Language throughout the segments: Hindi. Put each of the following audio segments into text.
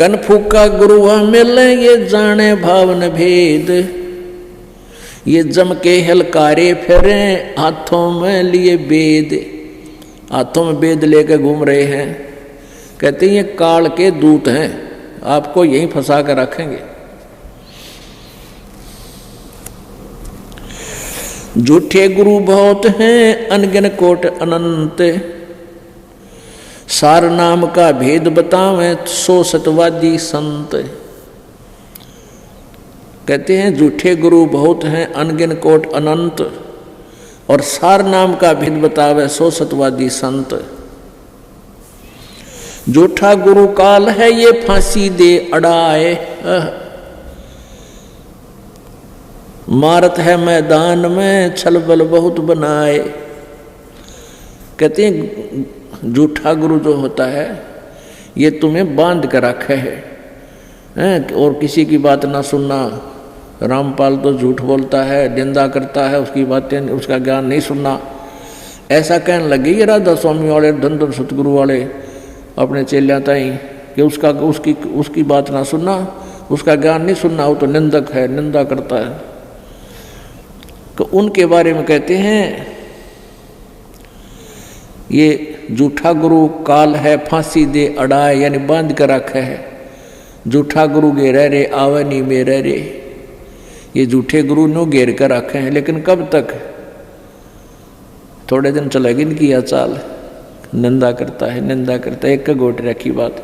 कन फूका गुरुआ मिले ये जाने भावन भेद, ये जम के हलकारे फिरे हाथों में लिए वेद, हाथों में वेद लेकर घूम रहे हैं। कहते हैं ये काल के दूत हैं, आपको यहीं फंसा कर रखेंगे। झूठे गुरु बहुत हैं अनगिन कोट अनंत, सार नाम का भेद बतावें सो सतवादी संत। कहते हैं झूठे गुरु बहुत हैं अनगिन कोट अनंत, और सार नाम का भेद बतावे सो सतवादी संत। झूठा गुरु काल है ये फांसी दे अड़ाए, मारत है मैदान में छल बल बहुत बनाए। कहते हैं झूठा गुरु जो होता है ये तुम्हें बांध कर रखे है और किसी की बात ना सुनना। रामपाल तो झूठ बोलता है, निंदा करता है, उसकी बातें उसका ज्ञान नहीं सुनना, ऐसा कहने लगे ये राधा स्वामी वाले धन धन सतगुरु वाले अपने चेलियां ताई कि उसकी बात ना सुनना, उसका ज्ञान नहीं सुनना, वो तो निंदक है, निंदा करता है। तो उनके बारे में कहते हैं ये झूठा गुरु काल है फांसी दे अड़ाए, यानी बांध कर रखा है। झूठा गुरु घेरे रे आवे नहीं मेरे रे, ये झूठे गुरु नो घेर कर रखे हैं, लेकिन कब तक? थोड़े दिन चलेगी इनकी यह चाल, निंदा करता है, निंदा करता है, एक का गोट रखी बात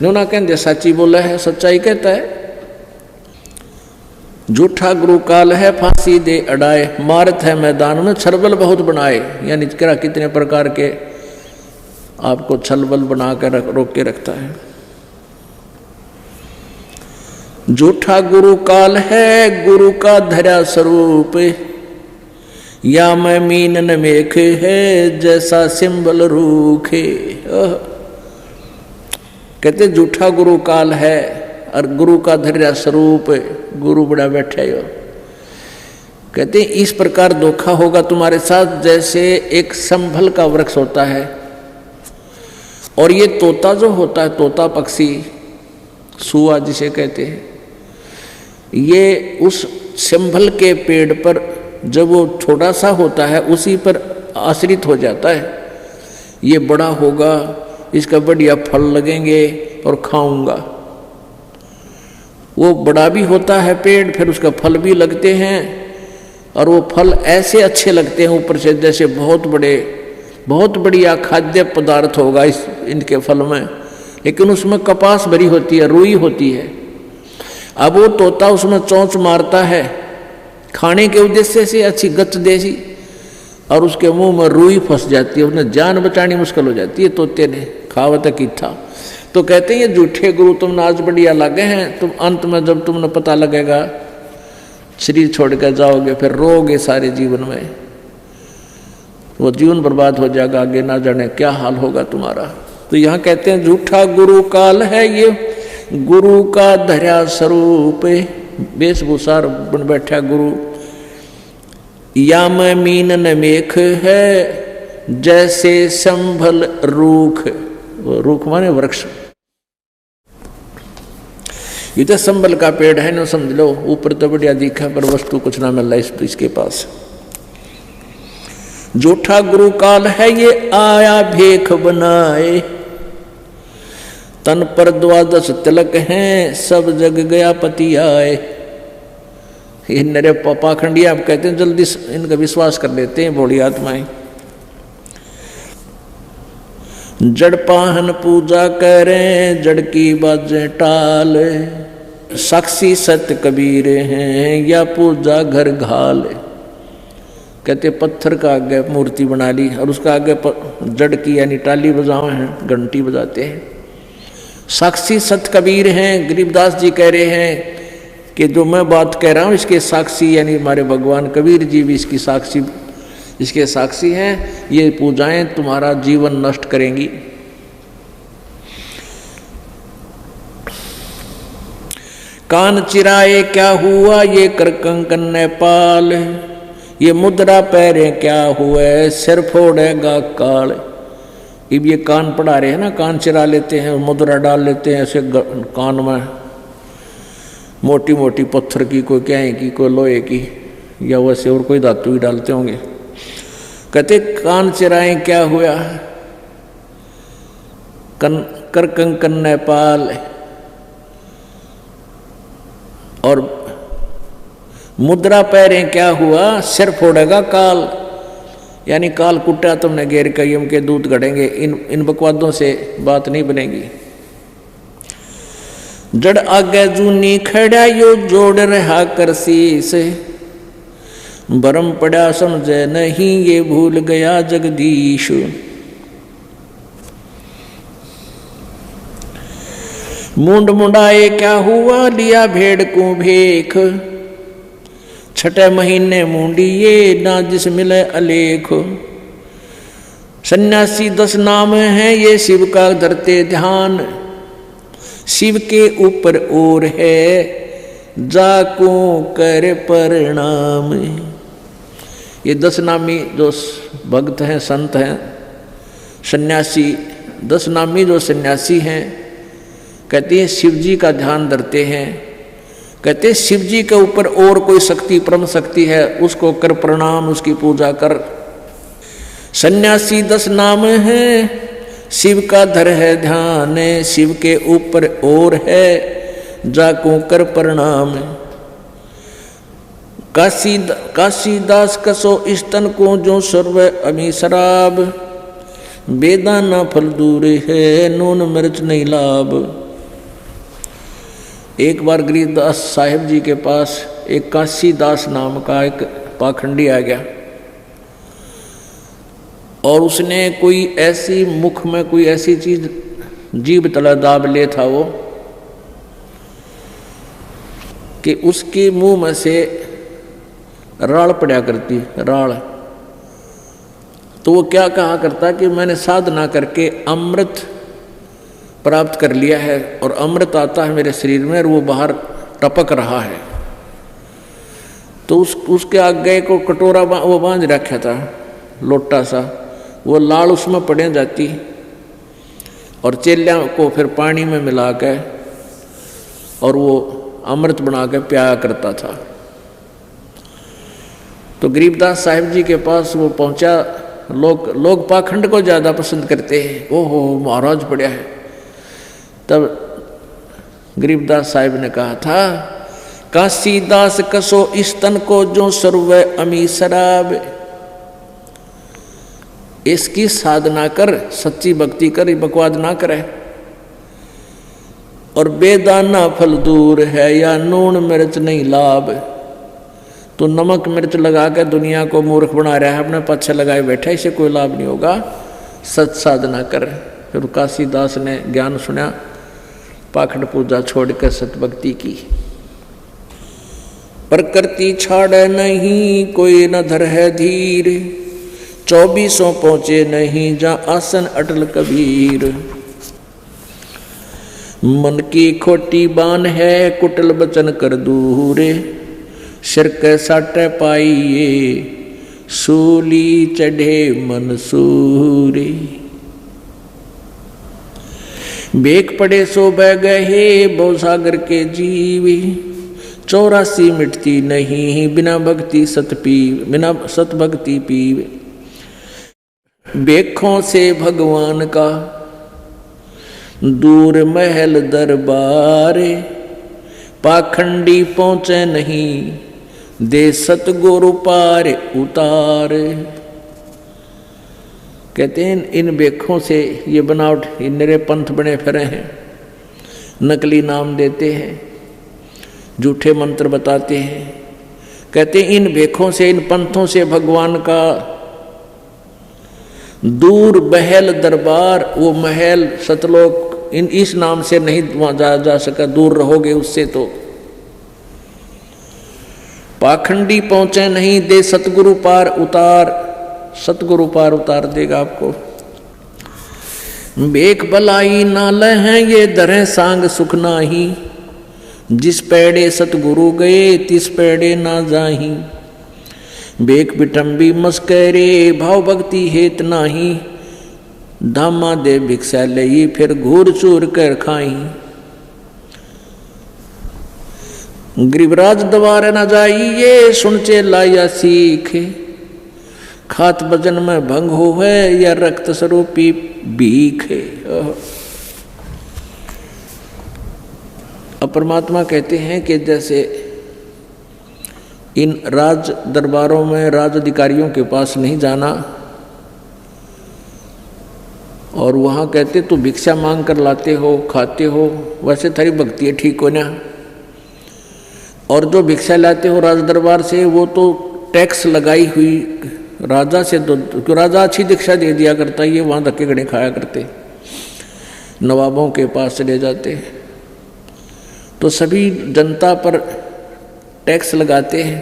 नोना कहते सच्ची बोला है, सच्चाई कहता है। झूठा गुरु काल है फांसी दे अड़ाए, मारत है मैदान में छलबल बहुत बनाए, यानी कितने प्रकार के आपको छलबल बना कर रोक के रखता है। झूठा गुरु काल है गुरु का धरा स्वरूप, या मैं मीन न मेख है जैसा सिंबल रूखे। कहते झूठा गुरु काल है और गुरु का धैर्य स्वरूप, गुरु बड़ा बैठे हो। कहते इस प्रकार धोखा होगा तुम्हारे साथ जैसे एक संभल का वृक्ष होता है, और ये तोता जो होता है, तोता पक्षी सुआ जिसे कहते हैं, ये उस संभल के पेड़ पर जब वो छोटा सा होता है उसी पर आश्रित हो जाता है। ये बड़ा होगा, इसका बढ़िया फल लगेंगे और खाऊंगा। वो बड़ा भी होता है पेड़, फिर उसका फल भी लगते हैं, और वो फल ऐसे अच्छे लगते हैं ऊपर से जैसे बहुत बढ़िया खाद्य पदार्थ होगा इनके फल में, लेकिन उसमें कपास भरी होती है, रुई होती है। अब वो तोता उसमें चोंच मारता है खाने के उद्देश्य से, अच्छी गच देसी, और उसके मुंह में रुई फंस जाती है, उसने जान बचानी मुश्किल हो जाती है तोते ने, खावत की था। तो कहते हैं ये झूठे गुरु तुमने आज बढ़िया लगे हैं, तुम अंत में जब तुमने पता लगेगा शरीर छोड़ कर जाओगे, फिर रोगे सारे जीवन में, वो जीवन बर्बाद हो जाएगा, आगे ना जाने क्या हाल होगा तुम्हारा। तो यहाँ कहते हैं झूठा गुरु काल है ये गुरु का धैर्य स्वरूप, वेशभूषा बन बैठा गुरु। या मैं मीन न मेख है जैसे संभल रूख, रूख माने वृक्ष। ये तो संभल का पेड़ है ना, समझ लो, ऊपर तो बढ़िया दिखा पर वस्तु कुछ ना मिल रहा इसके पास। झूठा गुरु काल है ये आया भेख बनाए, तन पर 12 तिलक हैं सब जग गया पति आए। ये नरे पाखंडिया आप कहते हैं जल्दी इनका विश्वास कर लेते हैं भोली आत्माएं। जड़ पाहन पूजा करें जड़ की बाजें टाल, साक्षी सत्य कबीर हैं या पूजा घर घाल। कहते पत्थर का आगे मूर्ति बना ली और उसका आगे जड़ की यानी टाली बजावे हैं, घंटी बजाते हैं। साक्षी सत्य कबीर हैं, गरीबदास जी कह रहे हैं कि जो मैं बात कह रहा हूँ इसके साक्षी यानी हमारे भगवान कबीर जी भी इसके साक्षी हैं। ये पूजाएं तुम्हारा जीवन नष्ट करेंगी। कान चिराए क्या हुआ ये कर कंकन नेपाल, ये मुद्रा पैरे क्या हुए सिर फोड़ेगा काल। अब ये कान पढ़ा रहे हैं ना, कान चिरा लेते हैं, मुद्रा डाल लेते हैं ऐसे कान में, मोटी मोटी पत्थर की, कोई क्या की, कोई लोहे की, या वैसे और कोई धातु ही डालते होंगे। कहते कान चिराए क्या हुआ, कर कंकन नेपाल, और मुद्रा पैरे क्या हुआ, सिर फोड़ेगा काल, यानी काल कुटा तुमने घेर कर यम के दूध गढ़ेंगे। इन बकवादों से बात नहीं बनेगी। जड़ आगे जूनी खड़ा यो जोड़ रहा कर शीस, भरम पड़ा समझे नहीं ये भूल गया जगदीश। मुंड मुंडाए क्या हुआ, लिया भेड़ को भेख, छठे महीने मुंडिये ना जिस मिले अलेख। सन्यासी 10 नाम है ये शिव का धरते ध्यान, शिव के ऊपर और है जाको कर प्रणाम। ये 10 नामी जो भक्त हैं, संत हैं, सन्यासी 10 नामी जो सन्यासी हैं, कहते हैं शिव जी का ध्यान धरते हैं। कहते हैं शिव जी के ऊपर और कोई शक्ति, परम शक्ति है, उसको कर प्रणाम, उसकी पूजा कर। सन्यासी 10 नाम है, शिव का धर है ध्यान, शिव के ऊपर और है जाको कर प्रणाम। काशीदास कसो स्तन को जो सर्व अमी शराब, बेदाना फल दूर है नून मिर्च नहीं लाभ। एक बार गरीबदास साहिब जी के पास एक काशीदास नाम का एक पाखंडी आ गया, और उसने कोई ऐसी मुख में कोई ऐसी चीज जीभ तला दाब ले था वो, कि उसके मुंह में से राल पड़ा करती, राल। तो वो क्या कहा करता कि मैंने साधना करके अमृत प्राप्त कर लिया है, और अमृत आता है मेरे शरीर में और वो बाहर टपक रहा है। तो उसके आगे को कटोरा वो बांध रखा था, लोटा सा, वो लाल उसमें पड़े जाती, और चेलियां को फिर पानी में मिला के और वो अमृत बना के पियाया करता था। तो गरीबदास साहिब जी के पास वो पहुंचा। लोग पाखंड को ज़्यादा पसंद करते हैं, ओहो महाराज पड़ा है। तब गरीबदास साहिब ने कहा था, काशीदास कसो स्तन को जो सर्व अमी शराब, इसकी साधना कर, सच्ची भक्ति कर, बकवाद ना करे। और बेदाना फल दूर है या नून मिर्च नहीं लाभ। तो नमक मिर्च लगा के दुनिया को मूर्ख बना रहा है, अपने पीछे लगाए बैठा, इसे कोई लाभ नहीं होगा, सच साधना कर। फिर काशीदास ने ज्ञान सुना, पाखंड पूजा छोड़कर सतभक्ति की। प्रकृति छाड़े नहीं कोई न धर है धीर, 24 पहुंचे नहीं जा आसन अटल कबीर। मन की खोटी बान है कुटल बचन कर दूरे, सिर के साटे पाइए सूली चढ़े मन सूरे। बेक पड़े सो बह गए बहु सागर के जीवी, 84 मिटती नहीं बिना भक्ति बिना सत भक्ति पीवे। बेखों से भगवान का दूर महल दरबार, पाखंडी पहुंचे नहीं दे सतगुरु पार उतार। कहते हैं इन बेखों से ये बनावट, इन नरे पंथ बने फिरे हैं, नकली नाम देते हैं, झूठे मंत्र बताते हैं। कहते हैं इन बेखों से, इन पंथों से भगवान का दूर महल दरबार, वो महल सतलोक, इस नाम से नहीं वहां जाया जा सका, दूर रहोगे उससे। तो पाखंडी पहुंचे नहीं दे सतगुरु पार उतार, सतगुरु पार उतार देगा आपको। बेक बलाई नाल हैं ये दरें सांग सुख नाही, जिस पेड़े सतगुरु गए तिस पेड़े ना जाही। बेक बिटम्बी मस्करे भाव भक्ति हेत नाही, धामा दे भिक्षा लई फिर घूर चूर कर खाई। गिरिराज द्वार न जाइए सुनचे लाया सीख, खात भजन में भंग हो है या रक्त स्वरूपी भीख। अब परमात्मा कहते हैं कि जैसे इन राज दरबारों में राज अधिकारियों के पास नहीं जाना, और वहाँ कहते तो भिक्षा मांग कर लाते हो खाते हो, वैसे थारी भक्ति है ठीक हो ना। और जो भिक्षा लाते हो राज दरबार से वो तो टैक्स लगाई हुई राजा से, तो राजा अच्छी दीक्षा दे दिया करता, ये वहाँ धक्के गड़े खाया करते, नवाबों के पास चले जाते। तो सभी जनता पर टैक्स लगाते हैं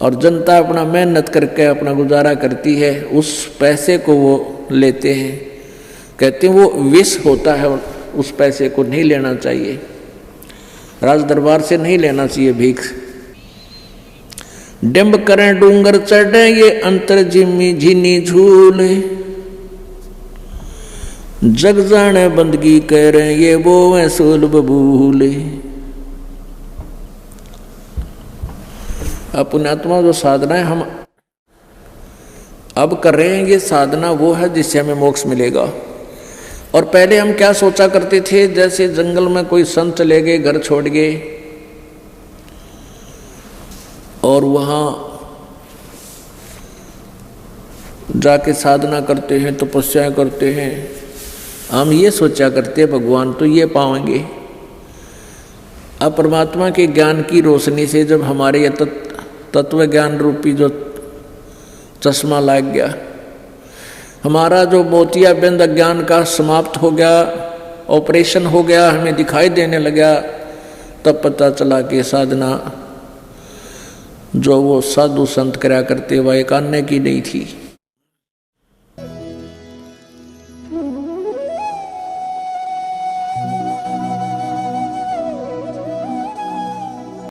और जनता अपना मेहनत करके अपना गुजारा करती है, उस पैसे को वो लेते हैं। कहते हैं वो विष होता है, उस पैसे को नहीं लेना चाहिए, राज दरबार से नहीं लेना चाहिए भीख। डिम्ब करें डूंगर चढ़े ये अंतर जिमी झीनी झूले, जग जाने बंदगी करें ये वो वैसूल बबूले। पुण्यात्मा जो साधना है हम अब कर रहे हैं, ये साधना वो है जिससे हमें मोक्ष मिलेगा। और पहले हम क्या सोचा करते थे, जैसे जंगल में कोई संत चले गए, घर छोड़ गए और वहाँ जाके साधना करते हैं, तपस्या करते हैं, हम ये सोचा करते हैं भगवान तो ये पाएंगे। अब परमात्मा के ज्ञान की रोशनी से जब हमारे ये तत्व ज्ञान रूपी जो चश्मा लग गया, हमारा जो मोतिया बिंद ज्ञान का समाप्त हो गया, ऑपरेशन हो गया, हमें दिखाई देने लगा, तब पता चला कि साधना जो वो साधु संत करा करते वह एक अन्य की नहीं थी।